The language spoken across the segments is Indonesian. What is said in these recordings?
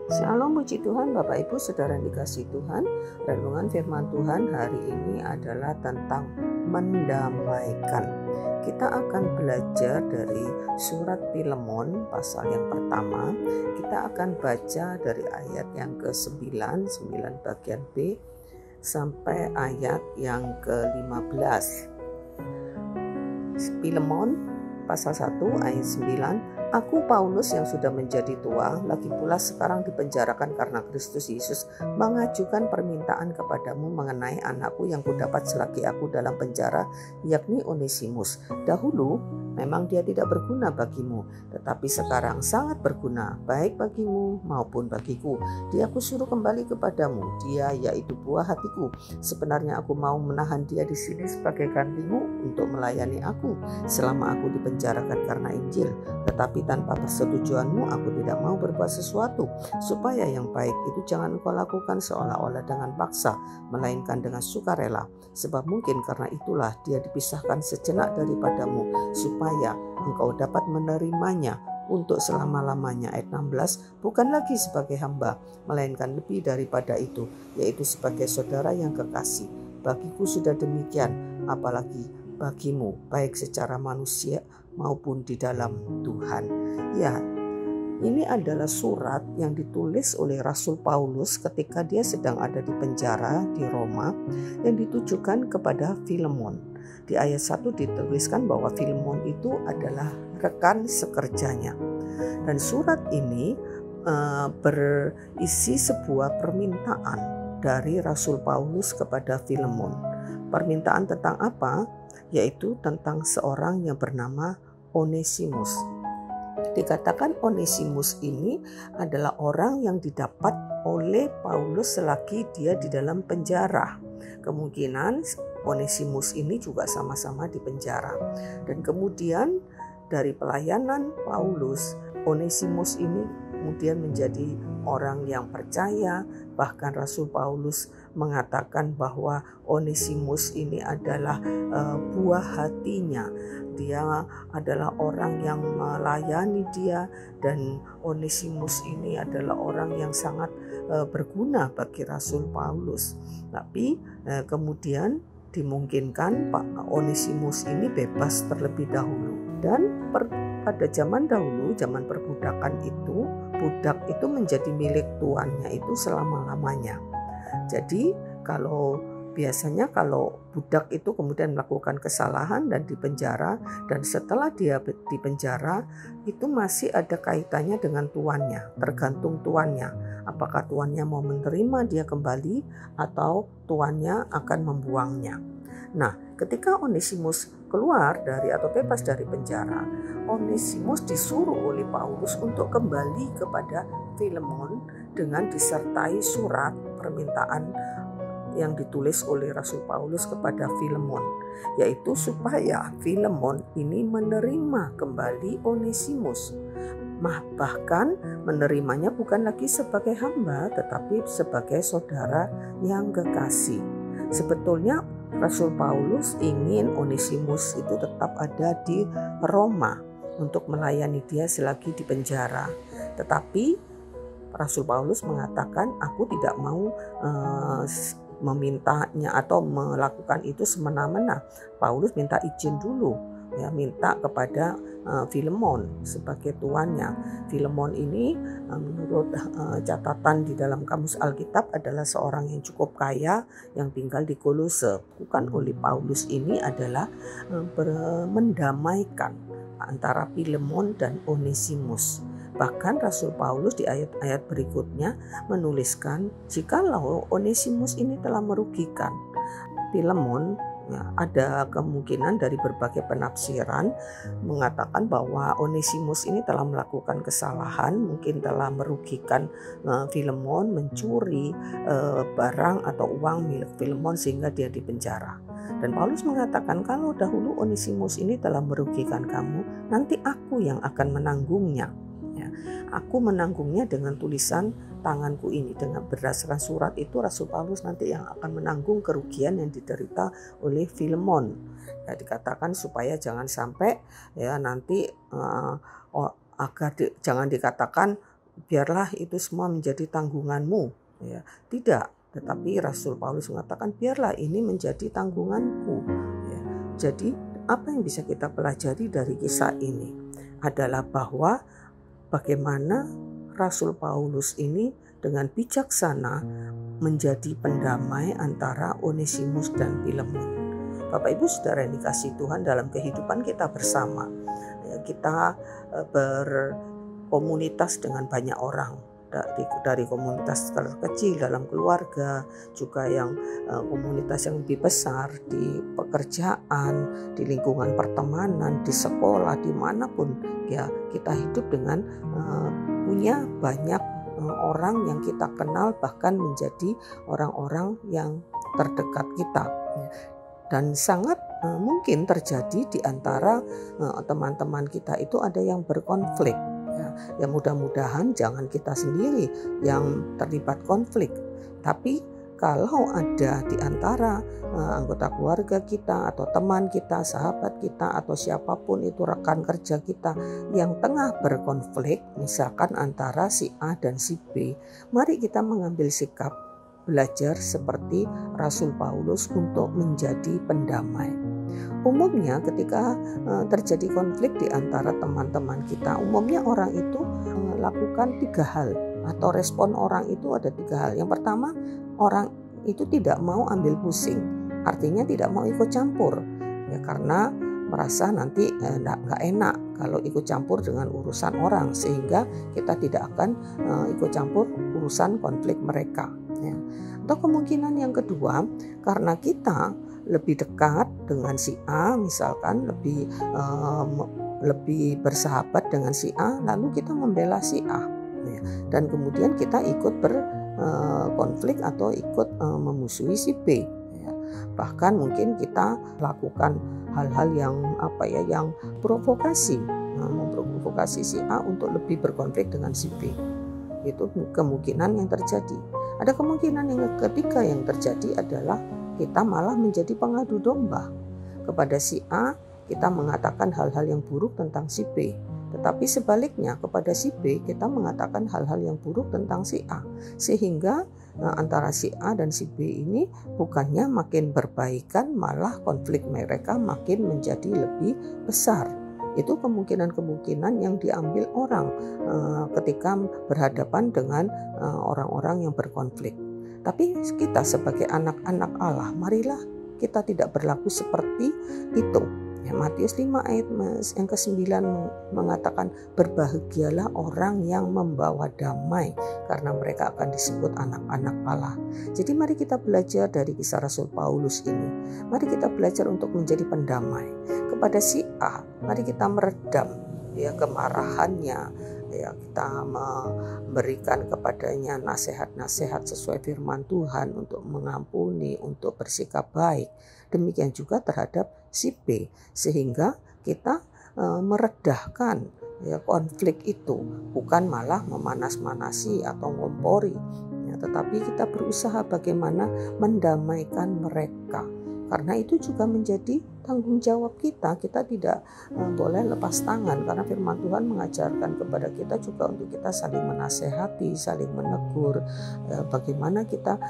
Shalom, puji Tuhan, Bapak Ibu Saudara yang dikasihi Tuhan. Renungan firman Tuhan hari ini adalah tentang mendamaikan. Kita akan belajar dari surat Filemon pasal yang pertama. Kita akan baca dari ayat yang ke-9, 9 bagian B, sampai ayat yang ke-15. Filemon pasal 1 ayat 9. Aku Paulus yang sudah menjadi tua, lagi pula sekarang dipenjarakan karena Kristus Yesus, mengajukan permintaan kepadamu mengenai anakku yang kudapat selagi aku dalam penjara, yakni Onesimus. Dahulu memang dia tidak berguna bagimu, tetapi sekarang sangat berguna, baik bagimu maupun bagiku. Dia aku suruh kembali kepadamu, dia yaitu buah hatiku. Sebenarnya aku mau menahan dia di sini sebagai gantimu untuk melayani aku selama aku dipenjarakan karena Injil. Tetapi tanpa persetujuanmu aku tidak mau berbuat sesuatu, supaya yang baik itu jangan engkau lakukan seolah-olah dengan paksa, melainkan dengan sukarela. Sebab mungkin karena itulah dia dipisahkan sejenak daripadamu, supaya engkau dapat menerimanya untuk selama-lamanya. Ayat 16, bukan lagi sebagai hamba, melainkan lebih daripada itu, yaitu sebagai saudara yang kekasih. Bagiku sudah demikian, apalagi bagimu, baik secara manusia maupun di dalam Tuhan. Ya, ini adalah surat yang ditulis oleh Rasul Paulus ketika dia sedang ada di penjara di Roma, yang ditujukan kepada Filemon. Di ayat 1 dituliskan bahwa Filemon itu adalah rekan sekerjanya. Dan surat ini berisi sebuah permintaan dari Rasul Paulus kepada Filemon. Permintaan tentang apa? Yaitu tentang seorang yang bernama Onesimus. Dikatakan Onesimus ini adalah orang yang didapat oleh Paulus selagi dia di dalam penjara. Kemungkinan Onesimus ini juga sama-sama di penjara. Dan kemudian dari pelayanan Paulus, Onesimus ini kemudian menjadi orang yang percaya. Bahkan Rasul Paulus mengatakan bahwa Onesimus ini adalah buah hatinya. Dia adalah orang yang melayani dia, dan Onesimus ini adalah orang yang sangat berguna bagi Rasul Paulus. Tapi kemudian dimungkinkan Pak Onesimus ini bebas terlebih dahulu. Dan pada zaman dahulu, zaman perbudakan itu, budak itu menjadi milik tuannya itu selama-lamanya. Jadi biasanya kalau budak itu kemudian melakukan kesalahan dan dipenjara, dan setelah dia dipenjara itu masih ada kaitannya dengan tuannya, tergantung tuannya. Apakah tuannya mau menerima dia kembali atau tuannya akan membuangnya. Nah, ketika Onesimus keluar atau bebas dari penjara, Onesimus disuruh oleh Paulus untuk kembali kepada Filemon dengan disertai surat permintaan yang ditulis oleh Rasul Paulus kepada Filemon, yaitu supaya Filemon ini menerima kembali Onesimus. Bahkan menerimanya bukan lagi sebagai hamba, tetapi sebagai saudara yang kekasih. Sebetulnya Rasul Paulus ingin Onesimus itu tetap ada di Roma untuk melayani dia selagi di penjara. Tetapi Rasul Paulus mengatakan, aku tidak mau memintanya atau melakukan itu semena-mena. Paulus minta izin dulu, minta kepada Filemon sebagai tuannya. Filemon ini menurut catatan di dalam kamus Alkitab adalah seorang yang cukup kaya yang tinggal di Kolose. Bukan oleh Paulus ini adalah mendamaikan antara Filemon dan Onesimus. Bahkan Rasul Paulus di ayat-ayat berikutnya menuliskan, jikalau Onesimus ini telah merugikan Filemon, ada kemungkinan dari berbagai penafsiran mengatakan bahwa Onesimus ini telah melakukan kesalahan, mungkin telah merugikan Filemon, mencuri barang atau uang milik Filemon sehingga dia dipenjara. Dan Paulus mengatakan, kalau dahulu Onesimus ini telah merugikan kamu, nanti aku yang akan menanggungnya. Aku menanggungnya dengan tulisan tanganku ini. Dengan berdasarkan surat itu, Rasul Paulus nanti yang akan menanggung kerugian yang diderita oleh Filemon. Dikatakan supaya jangan sampai nanti jangan dikatakan biarlah itu semua menjadi tanggunganmu, ya. Tidak, tetapi Rasul Paulus mengatakan biarlah ini menjadi tanggunganku, ya. Jadi apa yang bisa kita pelajari dari kisah ini adalah bahwa bagaimana Rasul Paulus ini dengan bijaksana menjadi pendamai antara Onesimus dan Filemon. Bapak Ibu Saudara yang dikasihi Tuhan, dalam kehidupan kita bersama, kita berkomunitas dengan banyak orang, dari komunitas terkecil dalam keluarga, juga yang komunitas yang lebih besar di pekerjaan, di lingkungan pertemanan, di sekolah, dimanapun ya kita hidup dengan punya banyak orang yang kita kenal, bahkan menjadi orang-orang yang terdekat kita. Dan sangat mungkin terjadi di antara teman-teman kita itu ada yang berkonflik. Ya mudah-mudahan jangan kita sendiri yang terlibat konflik. Tapi kalau ada di antara anggota keluarga kita atau teman kita, sahabat kita atau siapapun itu, rekan kerja kita yang tengah berkonflik, misalkan antara si A dan si B, mari kita mengambil sikap belajar seperti Rasul Paulus untuk menjadi pendamai. Umumnya ketika terjadi konflik di antara teman-teman kita, umumnya orang itu melakukan 3 hal atau respon orang itu ada 3 hal. Yang pertama, orang itu tidak mau ambil pusing, artinya tidak mau ikut campur, ya karena merasa nanti nggak enak kalau ikut campur dengan urusan orang, sehingga kita tidak akan ikut campur urusan konflik mereka. Ya. Atau kemungkinan yang kedua, karena kita lebih dekat dengan si A, misalkan lebih bersahabat dengan si A, lalu kita membela si A, ya. Dan kemudian kita ikut berkonflik atau ikut memusuhi si B. Ya. Bahkan mungkin kita lakukan hal-hal yang yang provokasi, memprovokasi si A untuk lebih berkonflik dengan si B. Itu kemungkinan yang terjadi. Ada kemungkinan yang ketiga yang terjadi adalah kita malah menjadi pengadu domba. Kepada si A kita mengatakan hal-hal yang buruk tentang si B, tetapi sebaliknya kepada si B kita mengatakan hal-hal yang buruk tentang si A, sehingga antara si A dan si B ini bukannya makin berbaikan, malah konflik mereka makin menjadi lebih besar. Itu kemungkinan-kemungkinan yang diambil orang ketika berhadapan dengan orang-orang yang berkonflik. Tapi kita sebagai anak-anak Allah, marilah kita tidak berlaku seperti itu. Ya, Matius 5 ayat yang ke-9 mengatakan, berbahagialah orang yang membawa damai, karena mereka akan disebut anak-anak Allah. Jadi mari kita belajar dari kisah Rasul Paulus ini. Mari kita belajar untuk menjadi pendamai. Kepada si A, mari kita meredam ya kemarahannya. Ya, kita memberikan kepadanya nasihat-nasihat sesuai firman Tuhan untuk mengampuni, untuk bersikap baik. Demikian juga terhadap si B, sehingga kita meredahkan ya konflik itu, bukan malah memanas-manasi atau ngompori, ya, tetapi kita berusaha bagaimana mendamaikan mereka. Karena itu juga menjadi tanggung jawab kita. Kita tidak boleh lepas tangan, karena firman Tuhan mengajarkan kepada kita juga untuk kita saling menasehati, saling menegur. Bagaimana kita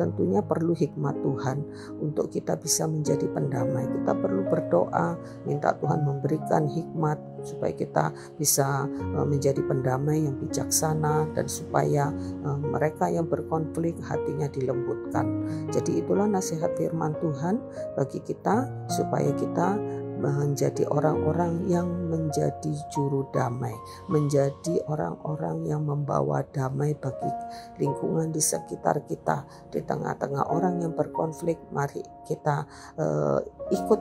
tentunya perlu hikmat Tuhan untuk kita bisa menjadi pendamai. Kita perlu berdoa, minta Tuhan memberikan hikmat supaya kita bisa menjadi pendamai yang bijaksana, dan supaya mereka yang berkonflik hatinya dilembutkan. Jadi itulah nasihat firman Tuhan bagi kita, supaya kita menjadi orang-orang yang menjadi juru damai, menjadi orang-orang yang membawa damai bagi lingkungan di sekitar kita. Di tengah-tengah orang yang berkonflik, mari kita ikut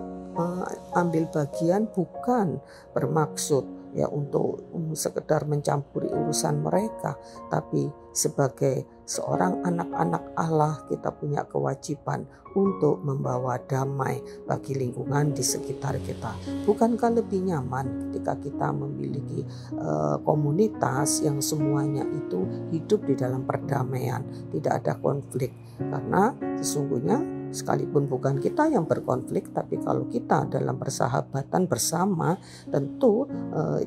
ambil bagian, bukan bermaksud ya untuk sekedar mencampuri urusan mereka, tapi sebagai seorang anak-anak Allah kita punya kewajiban untuk membawa damai bagi lingkungan di sekitar kita. Bukankah lebih nyaman ketika kita memiliki komunitas yang semuanya itu hidup di dalam perdamaian, tidak ada konflik? Karena sesungguhnya sekalipun bukan kita yang berkonflik, tapi kalau kita dalam persahabatan bersama, tentu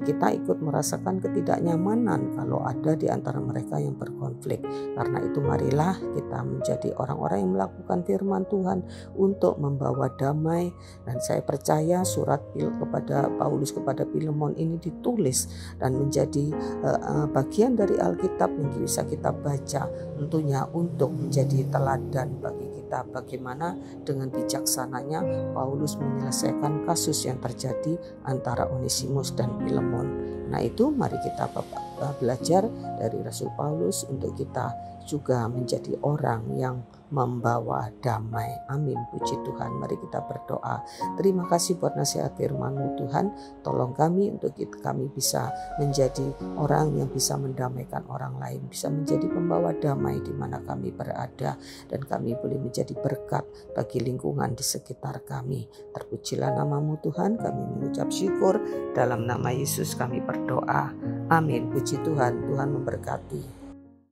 kita ikut merasakan ketidaknyamanan kalau ada di antara mereka yang berkonflik. Karena itu marilah kita menjadi orang-orang yang melakukan firman Tuhan untuk membawa damai. Dan saya percaya surat kepada Paulus kepada Filemon ini ditulis dan menjadi bagian dari Alkitab yang bisa kita baca, tentunya untuk menjadi teladan bagi kita bagaimana dengan bijaksananya Paulus menyelesaikan kasus yang terjadi antara Onesimus dan Filemon. Nah, itu mari kita belajar dari Rasul Paulus untuk kita juga menjadi orang yang membawa damai. Amin, puji Tuhan. Mari kita berdoa. Terima kasih buat nasihat firman-Mu Tuhan. Tolong kami untuk kami bisa menjadi orang yang bisa mendamaikan orang lain, bisa menjadi pembawa damai di mana kami berada, dan kami boleh menjadi berkat bagi lingkungan di sekitar kami. Terpujilah nama-Mu Tuhan. Kami mengucap syukur dalam nama Yesus kami berdoa. Amin, puji Tuhan. Tuhan memberkati.